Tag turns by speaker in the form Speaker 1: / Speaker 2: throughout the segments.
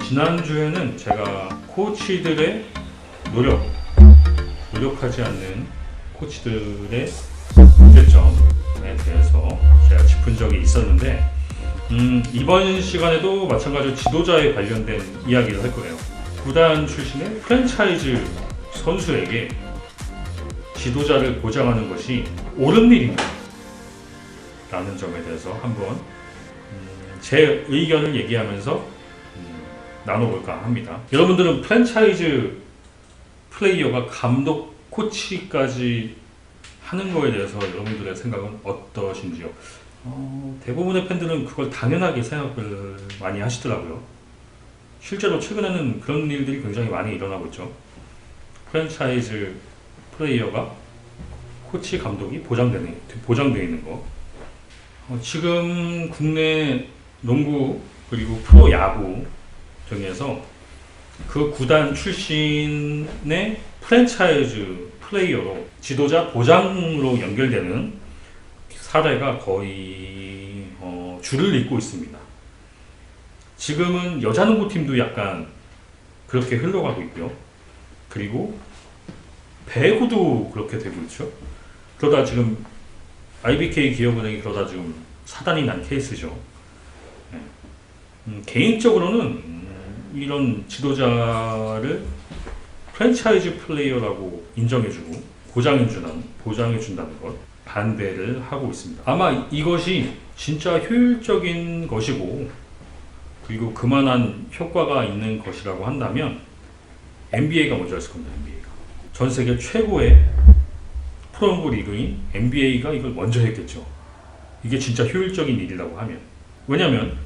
Speaker 1: 지난주에는 제가 코치들의 노력하지 않는 코치들의 문제점에 대해서 제가 짚은 적이 있었는데, 이번 시간에도 마찬가지로 지도자에 관련된 이야기를 할 거예요. 구단 출신의 프랜차이즈 선수에게 지도자를 보장하는 것이 옳은 일인가? 라는 점에 대해서 한번 제 의견을 얘기하면서 나눠볼까 합니다. 여러분들은 프랜차이즈 플레이어가 감독, 코치까지 하는 거에 대해서 여러분들의 생각은 어떠신지요? 대부분의 팬들은 그걸 당연하게 생각을 많이 하시더라고요. 실제로 최근에는 그런 일들이 굉장히 많이 일어나고 있죠. 프랜차이즈 플레이어가 코치, 감독이 보장되어 있는 거. 지금 국내 농구 그리고 프로야구 중에서 그 구단 출신의 프랜차이즈 플레이어로 지도자 보장으로 연결되는 사례가 거의 줄을 잇고 있습니다. 지금은 여자농구팀도 약간 그렇게 흘러가고 있고요. 그리고 배구도 그렇게 되고 있죠. 그러다 지금 IBK 기업은행이 그러다 지금 사단이 난 케이스죠. 개인적으로는 이런 지도자를 프랜차이즈 플레이어라고 인정해주고 보장해준다는 것 반대를 하고 있습니다. 아마 이것이 진짜 효율적인 것이고 그리고 그만한 효과가 있는 것이라고 한다면 NBA가 먼저 했을 겁니다. NBA가 전 세계 최고의 프로농구 리그인 NBA가 이걸 먼저 했겠죠. 이게 진짜 효율적인 일이라고 하면. 왜냐하면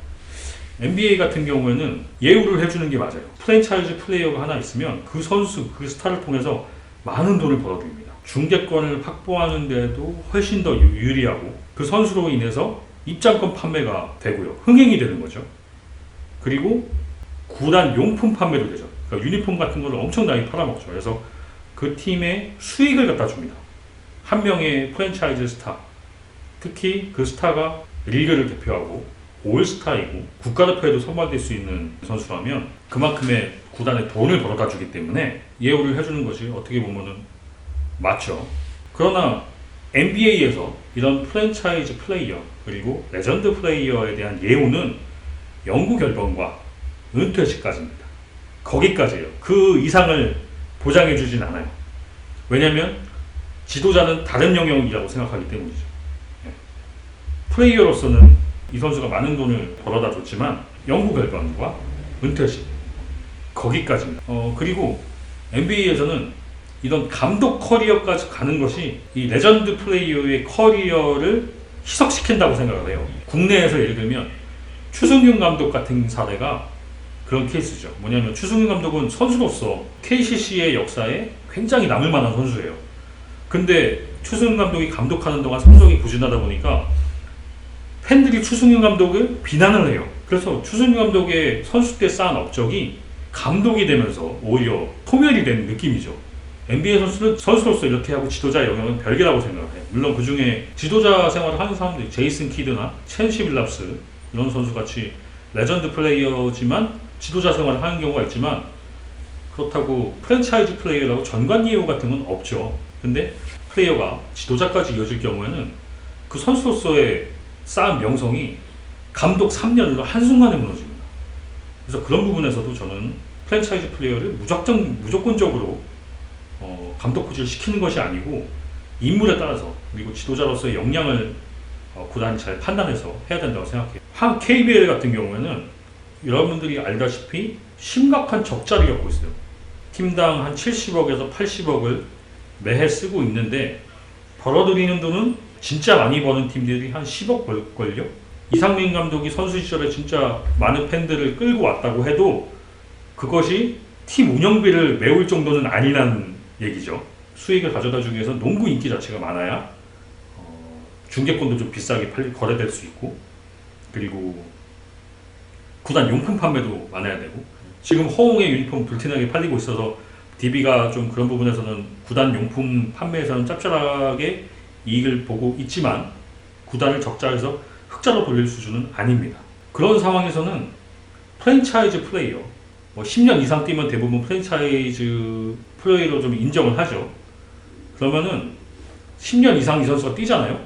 Speaker 1: NBA 같은 경우에는 예우를 해주는 게 맞아요. 프랜차이즈 플레이어가 하나 있으면 그 선수, 그 스타를 통해서 많은 돈을 벌어들입니다. 중계권을 확보하는 데도 훨씬 더 유리하고 그 선수로 인해서 입장권 판매가 되고요. 흥행이 되는 거죠. 그리고 구단 용품 판매도 되죠. 그러니까 유니폼 같은 걸 엄청나게 팔아먹죠. 그래서 그 팀의 수익을 갖다 줍니다. 한 명의 프랜차이즈 스타, 특히 그 스타가 리그를 대표하고 올스타이고 국가대표에도 선발될 수 있는 선수라면 그만큼의 구단에 돈을 벌어다 주기 때문에 예우를 해주는 것이 어떻게 보면은 맞죠. 그러나 NBA에서 이런 프랜차이즈 플레이어 그리고 레전드 플레이어에 대한 예우는 영구 결번과 은퇴 시까지입니다. 거기까지예요. 그 이상을 보장해 주진 않아요. 왜냐하면 지도자는 다른 영역이라고 생각하기 때문이죠. 플레이어로서는 이 선수가 많은 돈을 벌어다 줬지만 영구 결번과 은퇴식 거기까지입니다. 그리고 NBA에서는 이런 감독 커리어까지 가는 것이 이 레전드 플레이어의 커리어를 희석시킨다고 생각을 해요. 국내에서 예를 들면 추승균 감독 같은 사례가 그런 케이스죠. 뭐냐면 추승균 감독은 선수로서 KCC의 역사에 굉장히 남을 만한 선수예요. 근데 추승균 감독이 감독하는 동안 성적이 부진하다 보니까 팬들이 추승균 감독을 비난을 해요. 그래서 추승균 감독의 선수 때 쌓은 업적이 감독이 되면서 오히려 소멸이 된 느낌이죠. NBA 선수는 선수로서 이렇게 하고 지도자의 영역은 별개라고 생각을 해요. 물론 그 중에 지도자 생활을 하는 사람들이 제이슨 키드나 첸시 빌랍스 이런 선수같이 레전드 플레이어지만 지도자 생활을 하는 경우가 있지만 그렇다고 프랜차이즈 플레이어라고 전관예우 같은 건 없죠. 근데 플레이어가 지도자까지 이어질 경우에는 그 선수로서의 쌓은 명성이 감독 3년으로 한순간에 무너집니다. 그래서 그런 부분에서도 저는 프랜차이즈 플레이어를 무조건적으로 감독 코치를 시키는 것이 아니고 인물에 따라서 그리고 지도자로서의 역량을 구단이 잘 판단해서 해야 된다고 생각해요. 한 KBL 같은 경우에는 여러분들이 알다시피 심각한 적자를 겪고 있어요. 팀당 한 70억에서 80억을 매해 쓰고 있는데 벌어들이는 돈은 진짜 많이 버는 팀들이 한 10억 벌걸요? 이상민 감독이 선수 시절에 진짜 많은 팬들을 끌고 왔다고 해도 그것이 팀 운영비를 메울 정도는 아니라는 얘기죠. 수익을 가져다 주기 위해서 농구 인기 자체가 많아야 중계권도 좀 비싸게 거래될 수 있고 그리고 구단 용품 판매도 많아야 되고 지금 허웅의 유니폼 불티나게 팔리고 있어서 DB가 좀 그런 부분에서는 구단 용품 판매에서는 짭짤하게 이익을 보고 있지만 구단을 적자에서 흑자로 돌릴 수준은 아닙니다. 그런 상황에서는 프랜차이즈 플레이어, 뭐 10년 이상 뛰면 대부분 프랜차이즈 플레이어로 좀 인정을 하죠. 그러면은 10년 이상 이 선수가 뛰잖아요.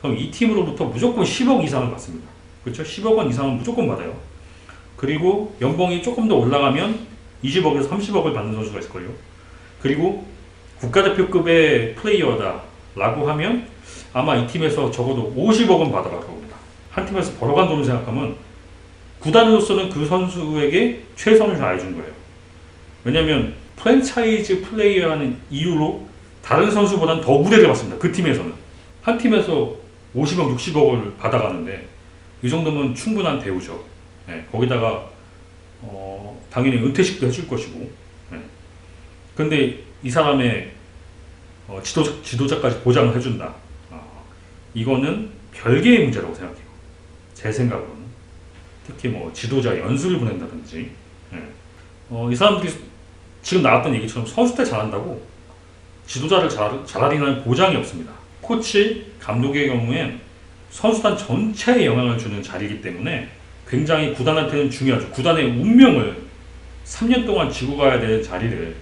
Speaker 1: 그럼 이 팀으로부터 무조건 10억 이상을 받습니다. 그렇죠? 10억 원 이상은 무조건 받아요. 그리고 연봉이 조금 더 올라가면 20억에서 30억을 받는 선수가 있을걸요. 그리고 국가대표급의 플레이어다 라고 하면 아마 이 팀에서 적어도 50억은 받아갈 겁니다. 한 팀에서 벌어간 돈을 생각하면 구단으로서는 그 선수에게 최선을 다해준 거예요. 왜냐하면 프랜차이즈 플레이어라는 이유로 다른 선수보다는 더 우대를 받습니다. 그 팀에서는. 한 팀에서 50억, 60억을 받아가는데 이 정도면 충분한 대우죠. 네, 거기다가 당연히 은퇴식도 해줄 것이고. 네. 근데 이 사람의 지도자까지 보장을 해준다. 이거는 별개의 문제라고 생각해요. 제 생각으로는. 특히 뭐 지도자 연수를 보낸다든지. 네. 이 사람들이 지금 나왔던 얘기처럼 선수 때 잘한다고 지도자를 잘하리라는 보장이 없습니다. 코치, 감독의 경우엔 선수단 전체에 영향을 주는 자리이기 때문에 굉장히 구단한테는 중요하죠. 구단의 운명을 3년 동안 지고 가야 되는 자리를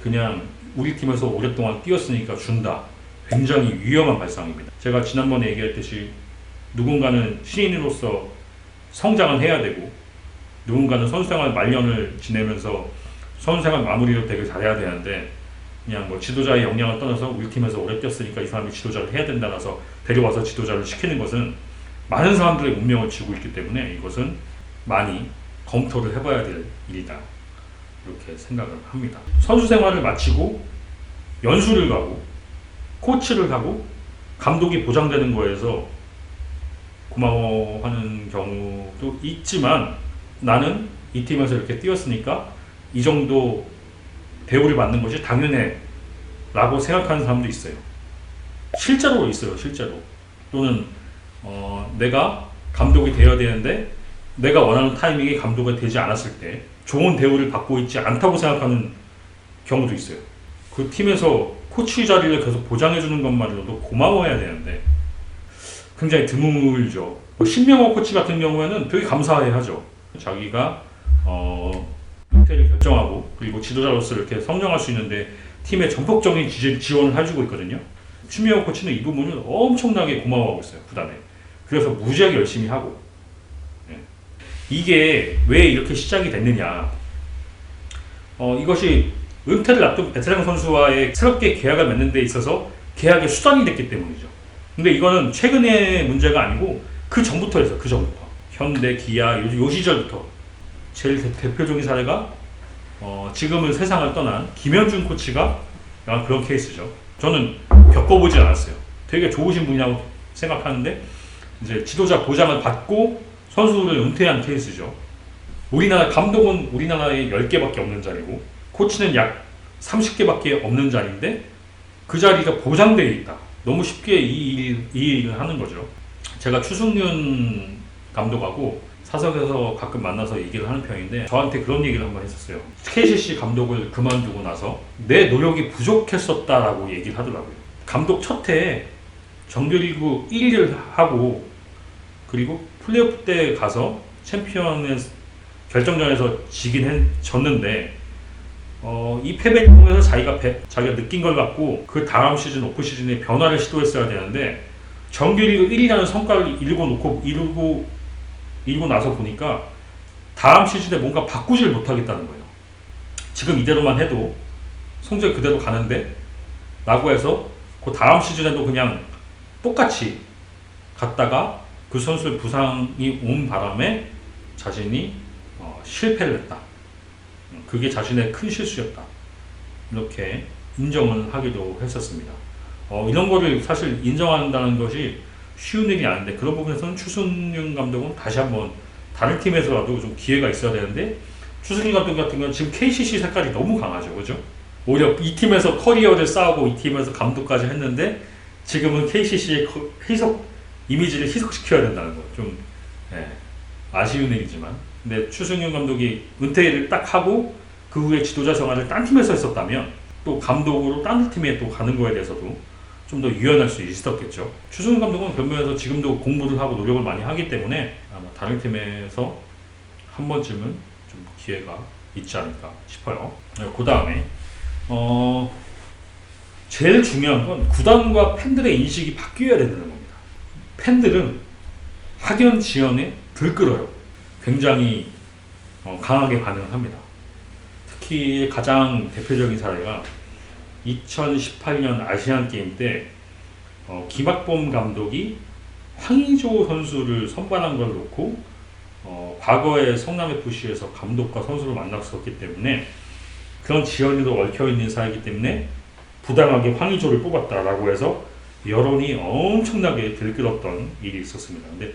Speaker 1: 그냥 우리 팀에서 오랫동안 뛰었으니까 준다. 굉장히 위험한 발상입니다. 제가 지난번에 얘기했듯이 누군가는 신인으로서 성장을 해야 되고 누군가는 선수생활 말년을 지내면서 선수생활 마무리를 되게 잘해야 되는데 그냥 뭐 지도자의 역량을 떠나서 우리 팀에서 오래 뛰었으니까 이 사람이 지도자를 해야 된다라서 데려와서 지도자를 시키는 것은 많은 사람들의 운명을 쥐고 있기 때문에 이것은 많이 검토를 해봐야 될 일이다. 이렇게 생각을 합니다. 선수 생활을 마치고 연수를 가고 코치를 하고 감독이 보장되는 거에서 고마워하는 경우도 있지만 나는 이 팀에서 이렇게 뛰었으니까 이 정도 대우를 받는 것이 당연해 라고 생각하는 사람도 있어요. 실제로 있어요. 실제로. 또는 내가 감독이 되어야 되는데 내가 원하는 타이밍에 감독이 되지 않았을 때 좋은 대우를 받고 있지 않다고 생각하는 경우도 있어요. 그 팀에서 코치 자리를 계속 보장해주는 것만으로도 고마워해야 되는데 굉장히 드물죠. 신명호 코치 같은 경우에는 되게 감사해하죠. 자기가 은퇴를 결정하고 그리고 지도자로서 이렇게 성장할 수 있는데 팀의 전폭적인 지원을 해주고 있거든요. 신명호 코치는 이 부분을 엄청나게 고마워하고 있어요. 구단에. 그래서 무지하게 열심히 하고. 이게 왜 이렇게 시작이 됐느냐. 이것이 은퇴를 앞둔 베테랑 선수와의 새롭게 계약을 맺는 데 있어서 계약의 수단이 됐기 때문이죠. 근데 이거는 최근의 문제가 아니고 그 전부터 했어요. 그 전부터. 현대, 기아, 요 시절부터. 제일 대표적인 사례가 지금은 세상을 떠난 김현준 코치가 약간 그런 케이스죠. 저는 겪어보진 않았어요. 되게 좋으신 분이라고 생각하는데 이제 지도자 보장을 받고 선수를 은퇴한 케이스죠. 우리나라 감독은 우리나라에 10개밖에 없는 자리고 코치는 약 30개밖에 없는 자리인데 그 자리가 보장되어 있다. 너무 쉽게 이 일을 하는 거죠. 제가 추승윤 감독하고 사석에서 가끔 만나서 얘기를 하는 편인데 저한테 그런 얘기를 한번 했었어요. KCC 감독을 그만두고 나서 내 노력이 부족했었다라고 얘기를 하더라고요. 감독 첫 해에 정규리그 1위를 하고 그리고 플레이오프 때 가서 챔피언의 결정전에서 졌는데 이 패배를 통해서 자기가 느낀 걸 갖고 그 다음 시즌 오프 시즌에 변화를 시도했어야 되는데 정규리그 1위라는 성과를 이루고 나서 보니까 다음 시즌에 뭔가 바꾸질 못하겠다는 거예요. 지금 이대로만 해도 성적이 그대로 가는데 라고 해서 그 다음 시즌에도 그냥 똑같이 갔다가 그 선수의 부상이 온 바람에 자신이 실패를 했다. 그게 자신의 큰 실수였다. 이렇게 인정을 하기도 했었습니다. 이런 거를 사실 인정한다는 것이 쉬운 일이 아닌데 그런 부분에서는 추승윤 감독은 다시 한번 다른 팀에서라도 좀 기회가 있어야 되는데 추승윤 감독 같은 경우는 지금 KCC 색깔이 너무 강하죠. 그죠? 오히려 이 팀에서 커리어를 쌓고 이 팀에서 감독까지 했는데 지금은 KCC의 이미지를 희석시켜야 된다는 거. 좀 아쉬운 일이지만 근데 추승윤 감독이 은퇴를 딱 하고 그 후에 지도자 생활을 딴 팀에서 했었다면 또 감독으로 딴 팀에 또 가는 거에 대해서도 좀 더 유연할 수 있었겠죠. 추승윤 감독은 변면에서 지금도 공부를 하고 노력을 많이 하기 때문에 아마 다른 팀에서 한 번쯤은 좀 기회가 있지 않을까 싶어요. 그 다음에 제일 중요한 건 구단과 팬들의 인식이 바뀌어야 된다는 겁니다. 팬들은 학연 지연에 들끓어요. 굉장히 강하게 반응을 합니다. 특히 가장 대표적인 사례가 2018년 아시안게임 때 김학범 감독이 황의조 선수를 선발한 걸 놓고 과거에 성남FC에서 감독과 선수를 만났었기 때문에 그런 지연이도 얽혀있는 사이기 때문에 부당하게 황의조를 뽑았다라고 해서 여론이 엄청나게 들끓었던 일이 있었습니다. 근데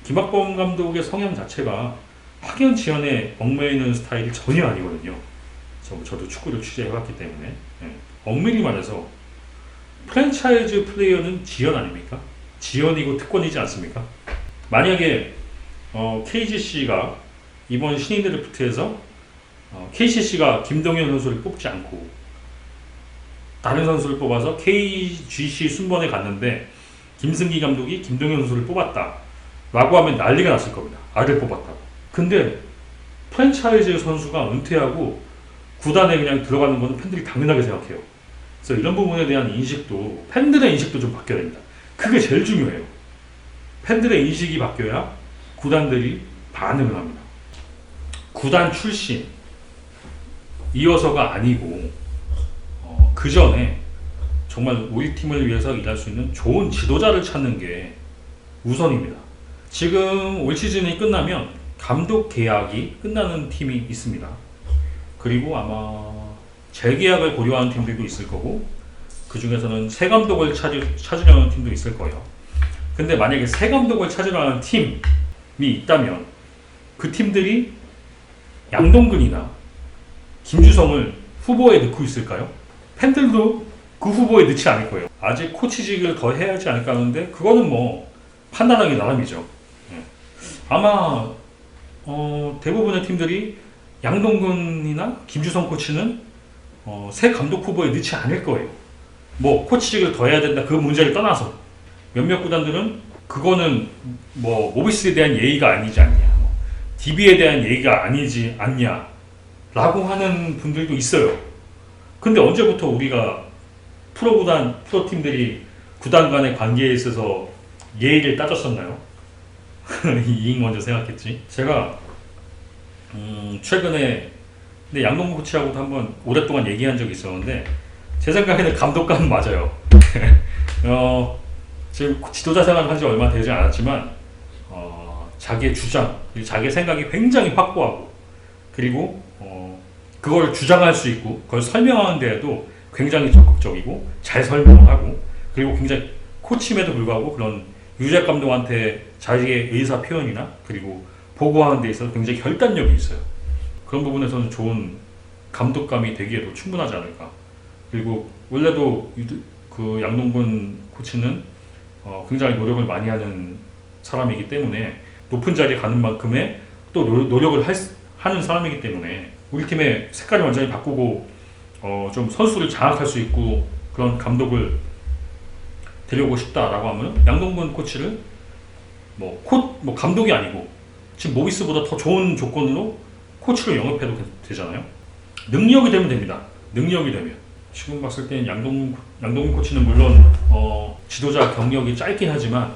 Speaker 1: 김학범 감독의 성향 자체가 학연 지연에 얽매이는 스타일이 전혀 아니거든요. 저도 축구를 취재해왔기 때문에 엄밀히 말해서 프랜차이즈 플레이어는 지연 아닙니까? 지연이고 특권이지 않습니까? 만약에 KGC가 이번 신인 드래프트에서 KCC가 김동현 선수를 뽑지 않고 다른 선수를 뽑아서 KGC 순번에 갔는데 김승기 감독이 김동현 선수를 뽑았다 라고 하면 난리가 났을 겁니다. 아를 뽑았다고. 근데 프랜차이즈 선수가 은퇴하고 구단에 그냥 들어가는 건 팬들이 당연하게 생각해요. 그래서 이런 부분에 대한 인식도, 팬들의 인식도 좀 바뀌어야 됩니다. 그게 제일 중요해요. 팬들의 인식이 바뀌어야 구단들이 반응을 합니다. 구단 출신 이어서가 아니고 그 전에 정말 우리 팀을 위해서 일할 수 있는 좋은 지도자를 찾는 게 우선입니다. 지금 올 시즌이 끝나면 감독 계약이 끝나는 팀이 있습니다. 그리고 아마 재계약을 고려하는 팀들도 있을 거고 그 중에서는 새 감독을 찾으려는 팀도 있을 거예요. 근데 만약에 새 감독을 찾으려는 팀이 있다면 그 팀들이 양동근이나 김주성을 후보에 넣고 있을까요? 팬들도 그 후보에 넣지 않을 거예요. 아직 코치직을 더 해야 하지 않을까 하는데 그거는 뭐 판단하기 나름이죠. 아마 대부분의 팀들이 양동근이나 김주성 코치는 새 감독 후보에 넣지 않을 거예요. 뭐 코치직을 더 해야 된다 그 문제를 떠나서 몇몇 구단들은 그거는 뭐 모비스에 대한 예의가 아니지 않냐, DB에 대한 예의가 아니지 않냐 라고 하는 분들도 있어요. 근데 언제부터 우리가 프로팀들이 구단 간의 관계에 있어서 예의를 따졌었나요? 이익 먼저 생각했지. 제가 최근에 근데 양동근 코치하고도 한번 오랫동안 얘기한 적이 있었는데 제 생각에는 감독관은 맞아요. 지금 지도자 생활을 한 지 얼마 되지 않았지만 자기의 주장, 자기의 생각이 굉장히 확고하고 그리고 그걸 주장할 수 있고 그걸 설명하는 데에도 굉장히 적극적이고 잘 설명을 하고 그리고 굉장히 코치임에도 불구하고 그런 유작 감독한테 자기의 의사 표현이나 그리고 보고하는 데 있어서 굉장히 결단력이 있어요. 그런 부분에서는 좋은 감독감이 되기에도 충분하지 않을까. 그리고 원래도 그 양동근 코치는 굉장히 노력을 많이 하는 사람이기 때문에 높은 자리에 가는 만큼의 또 노력을 하는 사람이기 때문에 우리 팀의 색깔을 완전히 바꾸고 좀 선수를 장악할 수 있고 그런 감독을 데려오고 싶다라고 하면 양동근 코치를 뭐 감독이 아니고 지금 모비스보다 더 좋은 조건으로 코치를 영입해도 되잖아요. 능력이 되면 됩니다. 능력이 되면. 지금 봤을 때는 양동근 코치는 물론 지도자 경력이 짧긴 하지만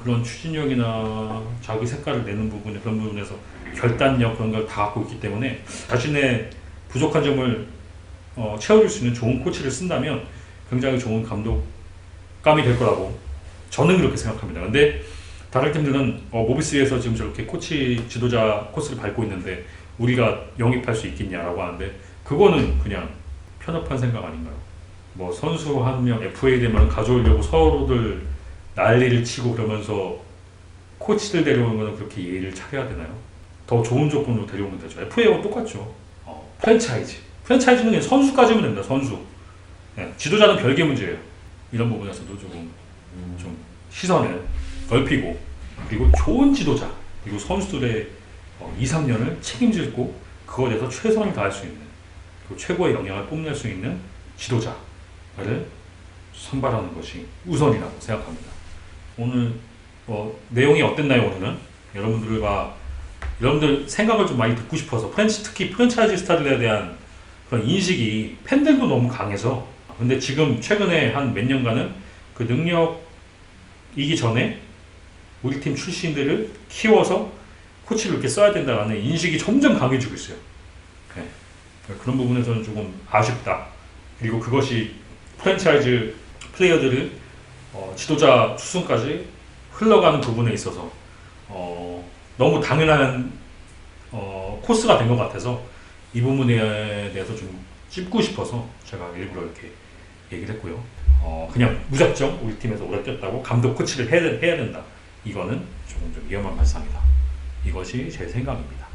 Speaker 1: 그런 추진력이나 자기 색깔을 내는 부분에 그런 부분에서 결단력 그런 걸 다 갖고 있기 때문에 자신의 부족한 점을 채워줄 수 있는 좋은 코치를 쓴다면 굉장히 좋은 감독감이 될 거라고 저는 그렇게 생각합니다. 근데 다른 팀들은 모비스에서 지금 저렇게 코치 지도자 코스를 밟고 있는데 우리가 영입할 수 있겠냐라고 하는데 그거는 그냥 편협한 생각 아닌가요? 뭐 선수 한 명 FA 되면 가져오려고 서로들 난리를 치고 그러면서 코치들 데려오는 거는 그렇게 예의를 차려야 되나요? 더 좋은 조건으로 데려오면 되죠. FA하고 똑같죠. 프랜차이즈는 그냥 선수까지면 됩니다. 선수. 지도자는 별개 문제예요. 이런 부분에서도 조금 좀 시선을 넓히고 그리고 좋은 지도자 그리고 선수들의 2, 3년을 책임지고 그거에 대해서 최선을 다할 수 있는 그 최고의 영향을 뽐낼 수 있는 지도자를 선발하는 것이 우선이라고 생각합니다. 오늘 내용이 어땠나요? 오늘은 여러분들과 여러분들 생각을 좀 많이 듣고 싶어서 특히 프랜차이즈 스타일에 대한 그런 인식이 팬들도 너무 강해서. 근데 지금 최근에 한 몇 년간은 그 능력이기 전에 우리 팀 출신들을 키워서 코치를 이렇게 써야 된다는 인식이 점점 강해지고 있어요. 네. 그런 부분에서는 조금 아쉽다. 그리고 그것이 프랜차이즈 플레이어들을 지도자 수순까지 흘러가는 부분에 있어서 너무 당연한 코스가 된 것 같아서 이 부분에 대해서 좀 짚고 싶어서 제가 일부러 이렇게 얘기를 했고요. 그냥 무작정 우리 팀에서 오래 뛰었다고 감독 코치를 해야 된다. 이거는 조금 좀 위험한 발상이다. 이것이 제 생각입니다.